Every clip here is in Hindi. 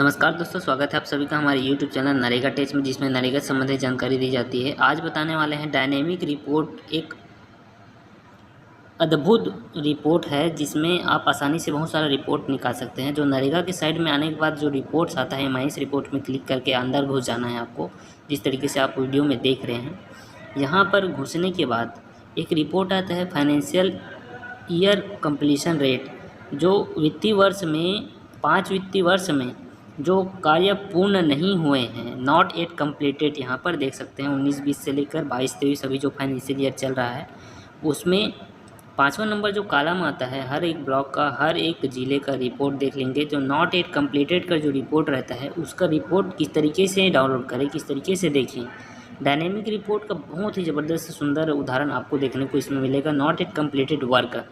नमस्कार दोस्तों, स्वागत है आप सभी का हमारे YouTube चैनल नरेगा टेच में, जिसमें नरेगा से संबंधित जानकारी दी जाती है। आज बताने वाले हैं डायनेमिक रिपोर्ट। एक अद्भुत रिपोर्ट है जिसमें आप आसानी से बहुत सारा रिपोर्ट निकाल सकते हैं। जो नरेगा के साइड में आने के बाद जो रिपोर्ट्स आता है, इस रिपोर्ट में क्लिक करके अंदर घुस जाना है आपको, जिस तरीके से आप वीडियो में देख रहे हैं। यहाँ पर घुसने के बाद एक रिपोर्ट आता है फाइनेंशियल ईयर कंप्लीशन रेट, जो वित्तीय वर्ष में 5 वित्तीय वर्ष में जो कार्य पूर्ण नहीं हुए हैं, नॉट एट कंप्लीटेड, यहाँ पर देख सकते हैं 19-20 से लेकर 22-23 अभी जो फाइनेंशियल ईयर चल रहा है, उसमें 5वां नंबर जो कॉलम आता है, हर एक ब्लॉक का, हर एक ज़िले का रिपोर्ट देख लेंगे। जो नॉट एट कंप्लीटेड का जो रिपोर्ट रहता है, उसका रिपोर्ट किस तरीके से डाउनलोड करें, किस तरीके से देखें। डायनेमिक रिपोर्ट का बहुत ही ज़बरदस्त सुंदर उदाहरण आपको देखने को इसमें मिलेगा। नॉट एट कंप्लीटेड वर्क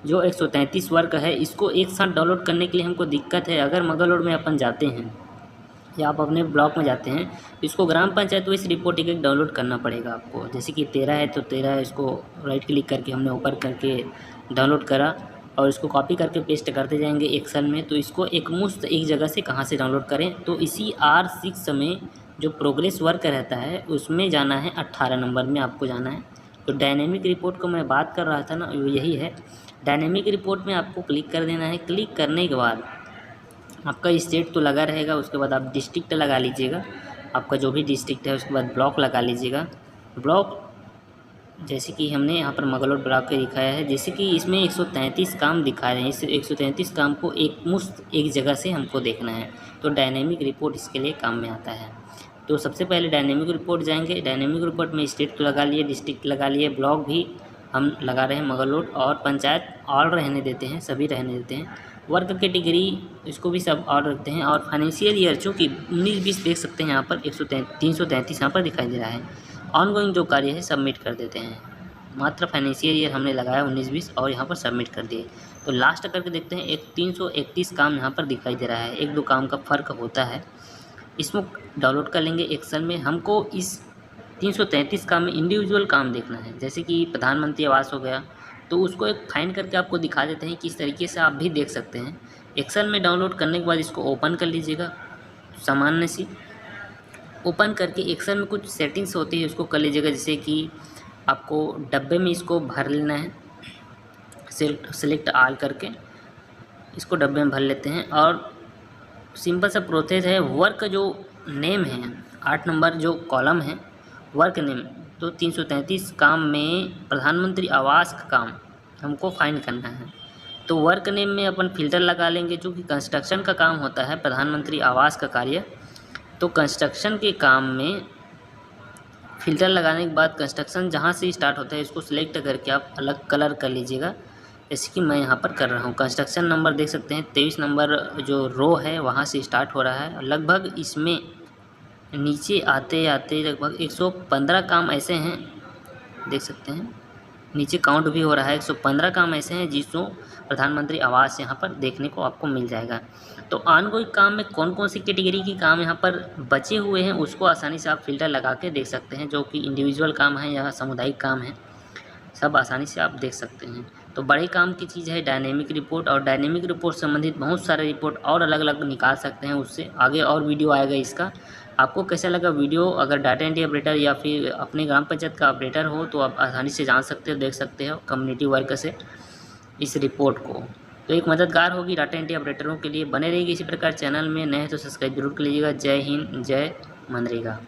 जो 133 वर्क है, इसको एक साथ डाउनलोड करने के लिए हमको दिक्कत है। अगर मगरलोड में अपन जाते हैं या आप अपने ब्लॉक में जाते हैं, इसको ग्राम पंचायत वाइज रिपोर्ट एक डाउनलोड करना पड़ेगा आपको। जैसे कि 13 है तो 13 इसको राइट क्लिक करके हमने ऊपर करके डाउनलोड करा और इसको कॉपी करके पेस्ट करते जाएंगे एक्सेल में। तो इसको एक मुश्त एक जगह से कहाँ से डाउनलोड करें, तो इसी R6 में जो प्रोग्रेस वर्क रहता है उसमें जाना है, 18 नंबर में आपको जाना है। तो डायनेमिक रिपोर्ट को मैं बात कर रहा था ना, यही है। डायनेमिक रिपोर्ट में आपको क्लिक कर देना है। क्लिक करने के बाद आपका स्टेट तो लगा रहेगा, उसके बाद आप डिस्ट्रिक्ट लगा लीजिएगा, आपका जो भी डिस्ट्रिक्ट है। उसके बाद ब्लॉक लगा लीजिएगा। ब्लॉक जैसे कि हमने यहाँ पर मगलोड ब्लॉक के दिखाया है, जैसे कि इसमें 133 काम दिखा रहे हैं। इस 133 काम को एक मुश्त एक जगह से हमको देखना है, तो डायनेमिक रिपोर्ट इसके लिए काम में आता है। तो सबसे पहले डायनेमिक रिपोर्ट जाएंगे। डायनेमिक रिपोर्ट में स्टेट तो लगा लिए, डिस्ट्रिक्ट लगा लिए, ब्लॉक भी हम लगा रहे हैं मगलोड, और पंचायत ऑल रहने देते हैं, सभी रहने देते हैं। वर्क कैटेगरी इसको भी सब ऑल रखते हैं। और फाइनेंशियल ईयर चूँकि 19-20 देख सकते हैं, यहाँ पर 333 यहाँ पर दिखाई दे रहा है। ऑनगोइंग जो कार्य है सबमिट कर देते हैं। मात्र फाइनेंशियल ईयर हमने लगाया 19-20 और यहाँ पर सबमिट कर दिए। तो लास्ट करके देखते हैं, एक 331 काम यहाँ पर दिखाई दे रहा है। 1-2 काम का फ़र्क होता है। इसमें डाउनलोड कर लेंगे एक्सेल में। हमको इस 333 काम में इंडिविजुअल काम देखना है। जैसे कि प्रधानमंत्री आवास हो गया, तो उसको एक फाइंड करके आपको दिखा देते हैं, किस तरीके से आप भी देख सकते हैं। एक्सेल में डाउनलोड करने के बाद इसको ओपन कर लीजिएगा। सामान्य सी ओपन करके एक्सेल में कुछ सेटिंग्स होती है, उसको कर लीजिएगा। जैसे कि आपको डब्बे में इसको भर लेना है, सेलेक्ट आल करके इसको डब्बे में भर लेते हैं। और सिंपल सा प्रोसेस है। वर्क जो नेम है, 8 नंबर जो कॉलम है वर्क नेम, तो 333 काम में प्रधानमंत्री आवास का काम हमको फाइंड करना है। तो वर्क नेम में अपन फ़िल्टर लगा लेंगे, जो कि कंस्ट्रक्शन का काम होता है, प्रधानमंत्री आवास का कार्य। तो कंस्ट्रक्शन के काम में फ़िल्टर लगाने के बाद कंस्ट्रक्शन जहाँ से स्टार्ट होता है, इसको सिलेक्ट करके आप अलग कलर कर लीजिएगा। जैसे कि मैं यहाँ पर कर रहा हूँ। कंस्ट्रक्शन नंबर देख सकते हैं, 23 नंबर जो रो है वहाँ से स्टार्ट हो रहा है। लगभग इसमें नीचे आते आते लगभग 115 काम ऐसे हैं, देख सकते हैं नीचे काउंट भी हो रहा है। 115 काम ऐसे हैं जिसको प्रधानमंत्री आवास यहाँ पर देखने को आपको मिल जाएगा। तो ऑनगोइंग काम में कौन कौन सी कैटेगरी की काम यहाँ पर बचे हुए हैं, उसको आसानी से आप फ़िल्टर लगा के देख सकते हैं। जो कि इंडिविजुअल काम है या सामुदायिक काम है, सब आसानी से आप देख सकते हैं। तो बड़े काम की चीज़ है डायनेमिक रिपोर्ट। और डायनेमिक रिपोर्ट संबंधित बहुत सारे रिपोर्ट और अलग अलग निकाल सकते हैं। उससे आगे और वीडियो आएगा इसका। आपको कैसा लगा वीडियो? अगर डाटा एंट्री ऑपरेटर या फिर अपने ग्राम पंचायत का ऑपरेटर हो, तो आप आसानी से जान सकते हो, देख सकते हो कम्युनिटी वर्क से इस रिपोर्ट को। तो एक मददगार होगी डाटा एंट्री ऑपरेटरों के लिए। बने रहेगी इसी प्रकार चैनल में। नए हैं तो सब्सक्राइब जरूर कर लीजिएगा। जय हिंद, जय मनरेगा।